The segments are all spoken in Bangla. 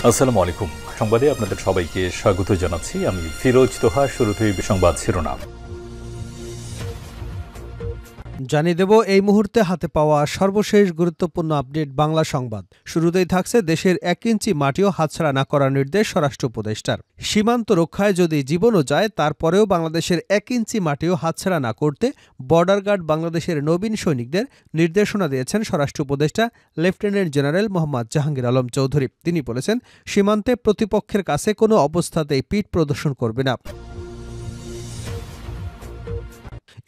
আসসালামু আলাইকুম। সংবাদে আপনাদের সবাইকে স্বাগত জানাচ্ছি। আমি ফিরোজ তোহা। শুরুতেই সংবাদ শিরোনাম জানিয়ে দেব এই মুহূর্তে হাতে পাওয়া সর্বশেষ গুরুত্বপূর্ণ আপডেট বাংলা সংবাদ। শুরুতেই থাকছে দেশের 1 ইঞ্চি মাটিও হাতছাড়া না করার নির্দেশ স্বরাষ্ট্র উপদেষ্টার। সীমান্ত রক্ষায় যদি জীবনও যায় তারপরেও বাংলাদেশের 1 ইঞ্চি মাটিও হাতছাড়া না করতে বর্ডার গার্ড বাংলাদেশের নবীন সৈনিকদের নির্দেশনা দিয়েছেন স্বরাষ্ট্র উপদেষ্টা লেফটেন্যান্ট জেনারেল মোহাম্মদ জাহাঙ্গীর আলম চৌধুরী। তিনি বলেছেন, সীমান্তে প্রতিপক্ষের কাছে কোনো অবস্থাতেই পিঠ প্রদর্শন করবে না।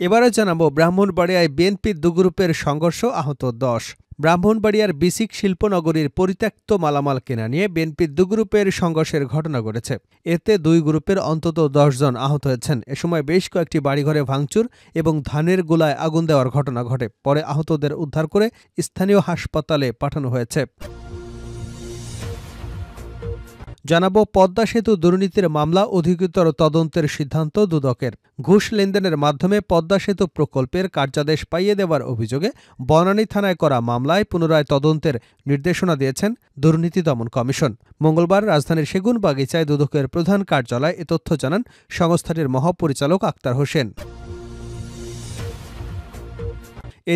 এবারে জানাবো ব্রাহ্মণবাড়িয়ায় বিএনপির দু গ্রুপের সংঘর্ষ, আহত 10। ব্রাহ্মণবাড়িয়ার বিসিক শিল্পনগরীর পরিত্যক্ত মালামাল কেনা নিয়ে বিএনপির দু গ্রুপের সংঘর্ষের ঘটনা ঘটেছে। এতে দুই গ্রুপের অন্তত 10 জন আহত হয়েছেন। এ সময় বেশ কয়েকটি বাড়িঘরে ভাঙচুর এবং ধানের গোলায় আগুন দেওয়ার ঘটনা ঘটে। পরে আহতদের উদ্ধার করে স্থানীয় হাসপাতালে পাঠানো হয়েছে। জানাবো পদ্মা সেতু দুর্নীতির মামলা অধিকতর তদন্তের সিদ্ধান্ত দুদকের। ঘুষ লেনদেনের মাধ্যমে পদ্মা সেতু প্রকল্পের কার্যাদেশ পাইয়ে দেওয়ার অভিযোগে বনানী থানায় করা মামলায় পুনরায় তদন্তের নির্দেশনা দিয়েছেন দুর্নীতি দমন কমিশন। মঙ্গলবার রাজধানীর সেগুনবাগিচায় দুদকের প্রধান কার্যালয়ে এ তথ্য জানান সংস্থাটির মহাপরিচালক আক্তার হোসেন।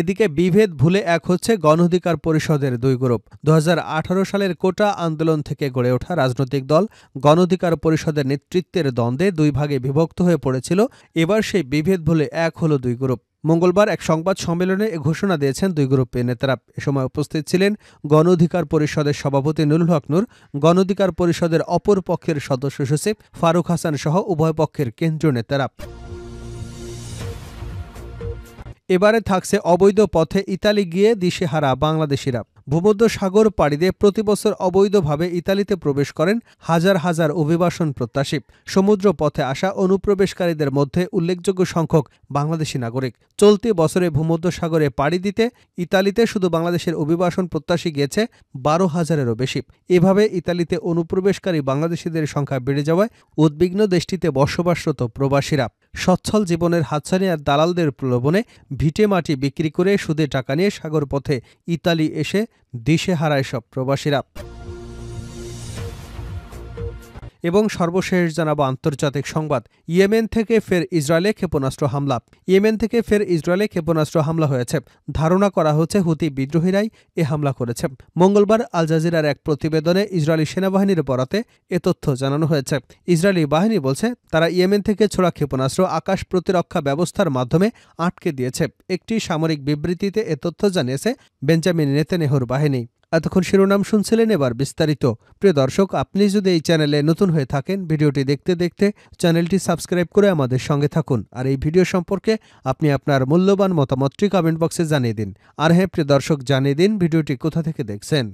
এদিকে বিভেদ ভুলে এক হচ্ছে গণ অধিকার পরিষদের দুই গ্রুপ। 2018 সালের কোটা আন্দোলন থেকে গড়ে ওঠা রাজনৈতিক দল গণ অধিকার পরিষদের নেতৃত্বের দ্বন্দ্বে দুই ভাগে বিভক্ত হয়ে পড়েছিল। এবার সেই বিভেদ ভুলে এক হলো দুই গ্রুপ। মঙ্গলবার এক সংবাদ সম্মেলনে এ ঘোষণা দিয়েছেন দুই গ্রুপের নেতারা। এ সময় উপস্থিত ছিলেন গণ অধিকার পরিষদের সভাপতি নুরুল হক নূর, গণ অধিকার পরিষদের অপর পক্ষের সদস্য সচিব ফারুক হাসান সহ উভয় পক্ষের কেন্দ্রীয় নেতারা। এবারে থাকছে অবৈধ পথে ইতালি গিয়ে দিশেহারা বাংলাদেশিরা। ভূমধ্য সাগর পাড়ি দিয়ে প্রতিবছর অবৈধভাবে ইতালিতে প্রবেশ করেন হাজার হাজার অভিবাসন প্রত্যাশী। সমুদ্র পথে আসা অনুপ্রবেশকারীদের মধ্যে উল্লেখযোগ্য সংখ্যক বাংলাদেশি নাগরিক। চলতি বছরে ভূমধ্য সাগরে পাড়ি দিতে ইতালিতে শুধু বাংলাদেশের অভিবাসন প্রত্যাশী গিয়েছে 12,000-এরও বেশি। এভাবে ইতালিতে অনুপ্রবেশকারী বাংলাদেশিদের সংখ্যা বেড়ে যাওয়ায় উদ্বিগ্ন দেশটিতে বসবাসরত প্রবাসীরা। সচ্ছল জীবনের হাতছানি আর দালালদের প্রলোভনে ভিটে মাটি বিক্রি করে সুদে টাকা নিয়ে সাগর পথে ইতালি এসে দিশেহারায় সব প্রবাসীরা। এবং সর্বশেষ জানাবো আন্তর্জাতিক সংবাদ। ইয়েমেন থেকে ফের ইসরায়েলে ক্ষেপণাস্ত্র হামলা। ইয়েমেন থেকে ফের ইসরায়েলে ক্ষেপণাস্ত্র হামলা হয়েছে। ধারণা করা হচ্ছে হুতি বিদ্রোহীরাই এ হামলা করেছে। মঙ্গলবার আল জাজিরার এক প্রতিবেদনে ইসরায়েলি সেনাবাহিনীর বরাতে এ তথ্য জানানো হয়েছে। ইসরায়েলি বাহিনী বলছে, তারা ইয়েমেন থেকে ছোড়া ক্ষেপণাস্ত্র আকাশ প্রতিরক্ষা ব্যবস্থার মাধ্যমে আটকে দিয়েছে। একটি সামরিক বিবৃতিতে এ তথ্য জানিয়েছে বেঞ্জামিন নেতানিয়াহুর বাহিনী। এতক্ষণ শিরোনাম শুনছিলেন, এবার বিস্তারিত। প্রিয় দর্শক, আপনি যদি এই চ্যানেলে নতুন হয়ে থাকেন, ভিডিওটি দেখতে দেখতে চ্যানেলটি সাবস্ক্রাইব করে আমাদের সঙ্গে থাকুন। আর এই ভিডিও সম্পর্কে আপনি আপনার মূল্যবান মতামতটি কমেন্ট বক্সে জানিয়ে দিন। আর হ্যাঁ প্রিয় দর্শক, জানিয়ে দিন ভিডিওটি কোথা থেকে দেখছেন।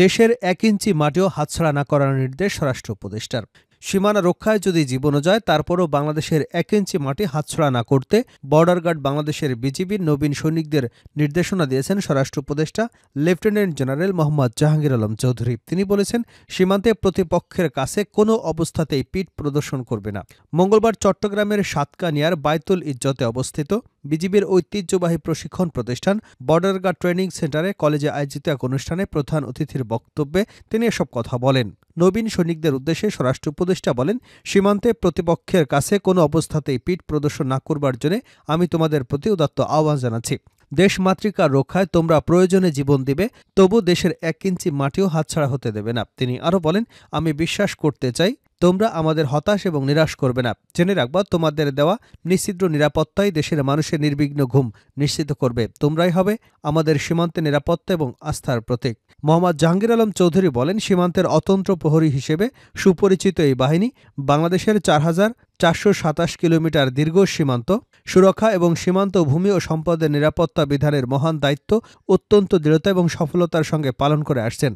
দেশের 1 ইঞ্চি মাটিও হাতছাড়া না করার নির্দেশ স্বরাষ্ট্র উপদেষ্টার। সীমানা রক্ষায় যদি জীবনও যায় তারপরও বাংলাদেশের 1 ইঞ্চি মাটি হাতছাড়া না করতে বর্ডার গার্ড বাংলাদেশের বিজিবির নবীন সৈনিকদের নির্দেশনা দিয়েছেন স্বরাষ্ট্র উপদেষ্টা লেফটেন্যান্ট জেনারেল মোহাম্মদ জাহাঙ্গীর আলম চৌধুরী। তিনি বলেছেন, সীমান্তে প্রতিপক্ষের কাছে কোনো অবস্থাতেই পিঠ প্রদর্শন করবে না। মঙ্গলবার চট্টগ্রামের সাতকানিয়ার বায়তুল ইজ্জতে অবস্থিত বিজিবির ঐতিহ্যবাহী প্রশিক্ষণ প্রতিষ্ঠান বর্ডার গার্ড ট্রেনিং সেন্টারে কলেজে আয়োজিত এক অনুষ্ঠানে প্রধান অতিথির বক্তব্যে তিনি এসব কথা বলেন। নবীন সৈনিকদের উদ্দেশ্যে স্বরাষ্ট্র উপদেষ্টা বলেন, সীমান্তে প্রতিপক্ষের কাছে কোনো অবস্থাতেই পিঠ প্রদর্শন না করবার জন্য আমি তোমাদের প্রতি উদাত্ত আহ্বান জানাচ্ছি। দেশ মাতৃকার রক্ষায় তোমরা প্রয়োজনে জীবন দিবে, তবু দেশের 1 ইঞ্চি মাটিও হাতছাড়া হতে দেবে না। তিনি আরও বলেন, আমি বিশ্বাস করতে চাই তোমরা আমাদের হতাশ এবং নিরাশ করবে না। জেনে রাখবা, তোমাদের দেওয়া নিশ্চিদ্র নিরাপত্তাই দেশের মানুষের নির্বিঘ্ন ঘুম নিশ্চিত করবে। তোমরাই হবে আমাদের সীমান্তে নিরাপত্তা এবং আস্থার প্রতীক। মোহাম্মদ জাহাঙ্গীর আলম চৌধুরী বলেন, সীমান্তের অতন্ত্র প্রহরী হিসেবে সুপরিচিত এই বাহিনী বাংলাদেশের 4,427 কিলোমিটার দীর্ঘ সীমান্ত সুরক্ষা এবং সীমান্ত ভূমি ও সম্পদের নিরাপত্তা বিধানের মহান দায়িত্ব অত্যন্ত দৃঢ়তা এবং সফলতার সঙ্গে পালন করে আসছেন।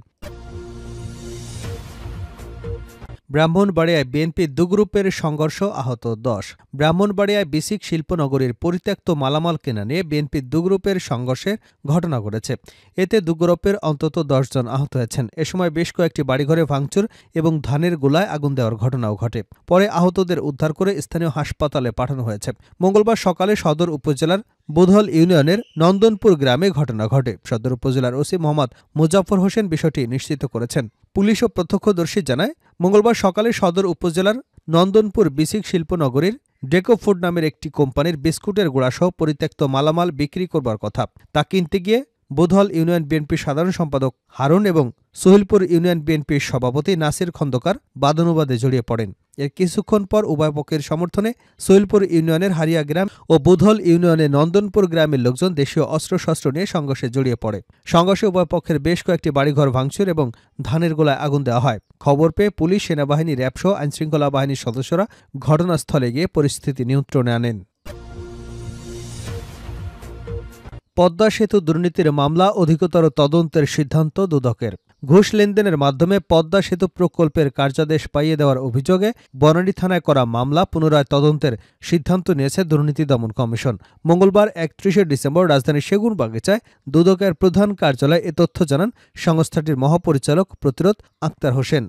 ব্রাহ্মণবাড়িয়ায় বিএনপি দুগ্রুপের সংঘর্ষ, আহত ১০। ব্রাহ্মণবাড়িয়ায় বিসিক শিল্পনগরীর পরিত্যক্ত মালামাল কেনা নিয়ে বিএনপি দুগ্রুপের সংঘর্ষের ঘটনা ঘটেছে। এতে দুগ্রুপের অন্তত ১০ জন আহত হয়েছেন। এ সময় বেশ কয়েকটি বাড়িঘরে ভাঙচুর এবং ধানের গোলায় আগুন দেওয়ার ঘটনাও ঘটে। পরে আহতদের উদ্ধার করে স্থানীয় হাসপাতালে পাঠানো হয়েছে। মঙ্গলবার সকালে সদর উপজেলার বুধল ইউনিয়নের নন্দনপুর গ্রামে ঘটনা ঘটে। সদর উপজেলার ওসি মোহাম্মদ মুজাফর হোসেন বিষয়টি নিশ্চিত করেছেন। পুলিশ ও প্রত্যক্ষদর্শী জানায়, মঙ্গলবার সকালে সদর উপজেলার নন্দনপুর বিসিক শিল্পনগরীর ডেকো ফুড নামের একটি কোম্পানির বিস্কুটের গুঁড়াসহ পরিত্যক্ত মালামাল বিক্রি করবার কথা। তা কিনতে গিয়ে বুধল ইউনিয়ন বিএনপির সাধারণ সম্পাদক হারুন এবং সোহেলপুর ইউনিয়ন বিএনপির সভাপতি নাসির খন্দকার বাদানুবাদে জড়িয়ে পড়েন। এর কিছুক্ষণ পর উভয় পক্ষের সমর্থনে সোহেলপুর ইউনিয়নের হারিয়া গ্রাম ও বুধল ইউনিয়নের নন্দনপুর গ্রামের লোকজন দেশীয় অস্ত্রশস্ত্র নিয়ে সংঘর্ষে জড়িয়ে পড়ে। সংঘর্ষে উভয় পক্ষের বেশ কয়েকটি বাড়িঘর ভাঙচুর এবং ধানের গোলায় আগুন দেওয়া হয়। খবর পেয়ে পুলিশ, সেনাবাহিনী, র্যাবসহ আইনশৃঙ্খলা বাহিনীর সদস্যরা ঘটনাস্থলে গিয়ে পরিস্থিতি নিয়ন্ত্রণে আনেন। পদ্মা সেতু দুর্নীতির মামলা অধিকতর তদন্তের সিদ্ধান্ত দুদকের। ঘুষ লেনদেনের মাধ্যমে পদ্মা সেতু প্রকল্পের কার্যাদেশ পাইয়ে দেওয়ার অভিযোগে বনানী থানায় করা মামলা পুনরায় তদন্তের সিদ্ধান্ত নিয়েছে দুর্নীতি দমন কমিশন। মঙ্গলবার ৩১ ডিসেম্বর রাজধানীর সেগুনবাগিচায় দুদকের প্রধান কার্যালয়ে এ তথ্য জানান সংস্থাটির মহাপরিচালক প্রতিরোধ আক্তার হোসেন।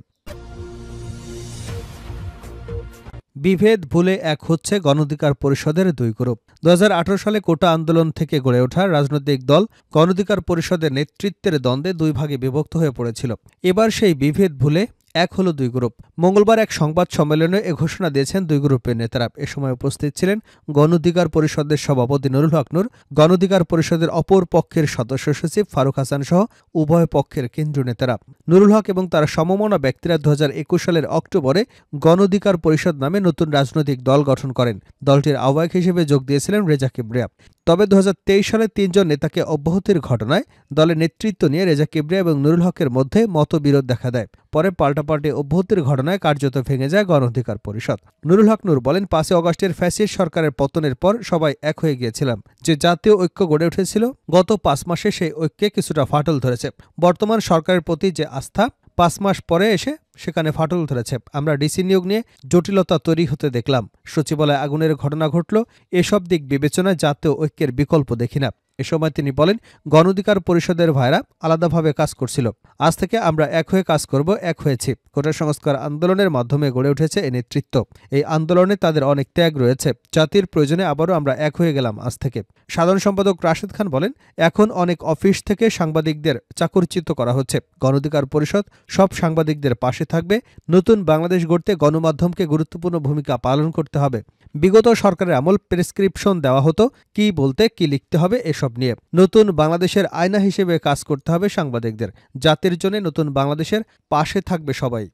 বিভেদ ভুলে এক হচ্ছে গণঅধিকার পরিষদের দুই গ্রুপ। ২০১৮ সালে কোটা আন্দোলন থেকে গড়ে ওঠা রাজনৈতিক দল গণঅধিকার পরিষদের নেতৃত্বের দ্বন্দ্বে দুই ভাগে বিভক্ত হয়ে পড়েছিল। এবার সেই বিভেদ ভুলে এক হলো দুই গ্রুপ। মঙ্গলবার এক সংবাদ সম্মেলনে এ ঘোষণা দিয়েছেন দুই গ্রুপের নেতারা। এ সময় উপস্থিত ছিলেন গণঅধিকার পরিষদের সভাপতি নুরুল হক নূর, গণঅধিকার পরিষদের অপর পক্ষের সদস্য সচিব ফারুক হাসান সহ উভয় পক্ষের কেন্দ্রীয় নেতারা। নুরুল হক এবং তার সমমনা ব্যক্তিরা ২০২১ সালের অক্টোবরে গণঅধিকার পরিষদ নামে নতুন রাজনৈতিক দল গঠন করেন। দলটির আহ্বায়ক হিসেবে যোগ দিয়েছিলেন রেজা কিবরিয়া। তবে ২০২৩ সালে ৩ জন নেতাকে অব্যাহতির ঘটনায় দলের নেতৃত্ব নিয়ে রেজা কিবরিয়া এবং নুরুল হকের মধ্যে মতবিরোধ দেখা দেয়। পরে পাল্টাপাল্টি অব্যাহতির ঘটনায় কার্যত ভেঙে যায় গণঅধিকার পরিষদ। নুরুল হক নূর বলেন, ৫ আগস্টের ফ্যাসিস্ট সরকারের পতনের পর সবাই এক হয়ে গিয়েছিলাম। যে জাতীয় ঐক্য গড়ে উঠেছিল, গত ৫ মাসে সেই ঐক্যে কিছুটা ফাটল ধরেছে। বর্তমান সরকারের প্রতি যে আস্থা ৫ মাস পরে এসে সেখানে ফাটল ধরেছে। আমরা ডিসি নিয়োগ নিয়ে জটিলতা তৈরি হতে দেখলাম। সচিবালয়ে আগুনের ঘটনা ঘটল। এসব দিক বিবেচনায় জাতীয় ঐক্যের বিকল্প দেখি না। এ সময় তিনি বলেন, গণঅধিকার পরিষদের ভাইরা আলাদাভাবে কাজ করছিল। আজ থেকে আমরা এক হয়ে কাজ করব, এক হয়েছি। কোটা সংস্কার আন্দোলনের মাধ্যমে গড়ে উঠেছে এই নেতৃত্ব। এই আন্দোলনে তাদের অনেক ত্যাগ রয়েছে। জাতির প্রয়োজনে আবারও আমরা এক হয়ে গেলাম আজ থেকে। সাধারণ সম্পাদক রাশেদ খান বলেন, এখন অনেক অফিস থেকে সাংবাদিকদের চাকরিচ্যুত করা হচ্ছে। গণঅধিকার পরিষদ সব সাংবাদিকদের পাশে থাকবে। নতুন বাংলাদেশ গড়তে গণমাধ্যমকে গুরুত্বপূর্ণ ভূমিকা পালন করতে হবে। বিগত সরকারের আমল প্রেসক্রিপশন দেওয়া হতো কি বলতে কি লিখতে হবে এসব নিয়ে। নতুন বাংলাদেশের আয়না হিসেবে কাজ করতে হবে সাংবাদিকদের। জাতির জন্য নতুন বাংলাদেশের পাশে থাকবে সবাই।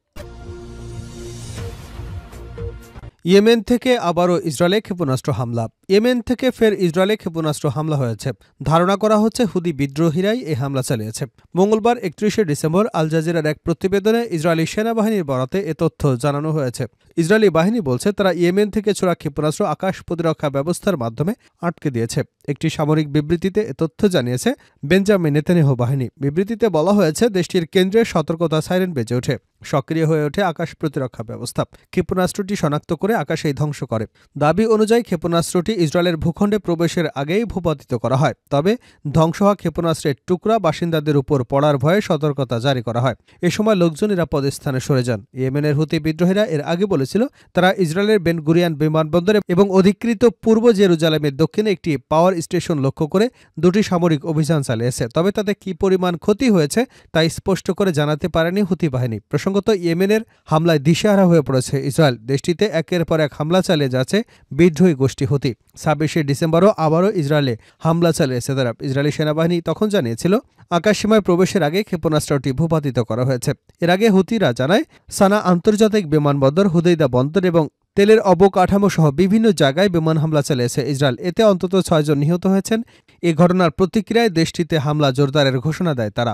ইয়েমেন থেকে আবারও ইসরায়েলে ক্ষেপণাস্ত্র হামলা। ইয়েমেন থেকে ফের ইসরায়েলে ক্ষেপণাস্ত্র হামলা হয়েছে। ধারণা করা হচ্ছে হুদি বিদ্রোহীরাই এই হামলা চালিয়েছে। মঙ্গলবার ৩১ ডিসেম্বর আল জাজিরার এক প্রতিবেদনে ইসরায়েলি সেনাবাহিনীর বরাতে এ তথ্য জানানো হয়েছে। ইসরায়েলি বাহিনী বলছে, তারা ইয়েমেন থেকে ছোড়া ক্ষেপণাস্ত্র আকাশ প্রতিরক্ষা ব্যবস্থার মাধ্যমে আটকে দিয়েছে। একটি সামরিক বিবৃতিতে এ তথ্য জানিয়েছে বেঞ্জামিন নেতানিয়াহু বাহিনী। বিবৃতিতে বলা হয়েছে, দেশটির কেন্দ্রে সতর্কতা সাইরেন বেজে ওঠে। সক্রিয় হয়ে ওঠে আকাশ প্রতিরক্ষা ব্যবস্থা। ক্ষেপণাস্ত্রটি শনাক্ত করে আকাশেই ধ্বংস করে। দাবি অনুযায়ী ক্ষেপণাস্ত্রটি ইসরায়েলের ভূখণ্ডে প্রবেশের আগেই ভূপাতিত করা হয়। তবে ধ্বংস হওয়া ক্ষেপণাস্ত্রের টুকরা বাসিন্দাদের উপর পড়ার ভয়ে সতর্কতা জারি করা হয়। এ সময় লোকজন নিরাপদ স্থানে সরে যান। ইয়েমেনের হুতি বিদ্রোহীরা এর আগে বলেছিল, তারা ইসরায়েলের বেন গুরিয়ান বিমানবন্দর এবং অধিকৃত পূর্ব জেরুজালেমের দক্ষিণে একটি পাওয়ার স্টেশন লক্ষ্য করে ২টি সামরিক অভিযান চালিয়েছে। তবে তাতে কী পরিমাণ ক্ষতি হয়েছে তা স্পষ্ট করে জানাতে পারেনি হুতি বাহিনী। প্রসঙ্গত, ইয়েমেনের হামলায় দিশেহারা হয়ে পড়েছে ইসরায়েল। দেশটিতে একের পর এক হামলা চালিয়ে যাচ্ছে বিদ্রোহী গোষ্ঠী হুতি। ২৬ ডিসেম্বরও আবারও ইসরায়েলে হামলা চালিয়েছে তারা। ইসরায়েলি সেনাবাহিনী তখন জানিয়েছিল, আকাশসীমায় প্রবেশের আগে ক্ষেপণাস্ত্রটি ভূপাতিত করা হয়েছে। এর আগে হুতিরা জানায়, সানা আন্তর্জাতিক বিমানবন্দর, হুদাইদা বন্দর এবং তেলের অবকাঠামো সহ বিভিন্ন জায়গায় বিমান হামলা চালিয়েছে ইসরায়েল। এতে অন্তত ৬ জন নিহত হয়েছেন। এ ঘটনার প্রতিক্রিয়ায় দেশটিতে হামলা জোরদারের ঘোষণা দেয় তারা।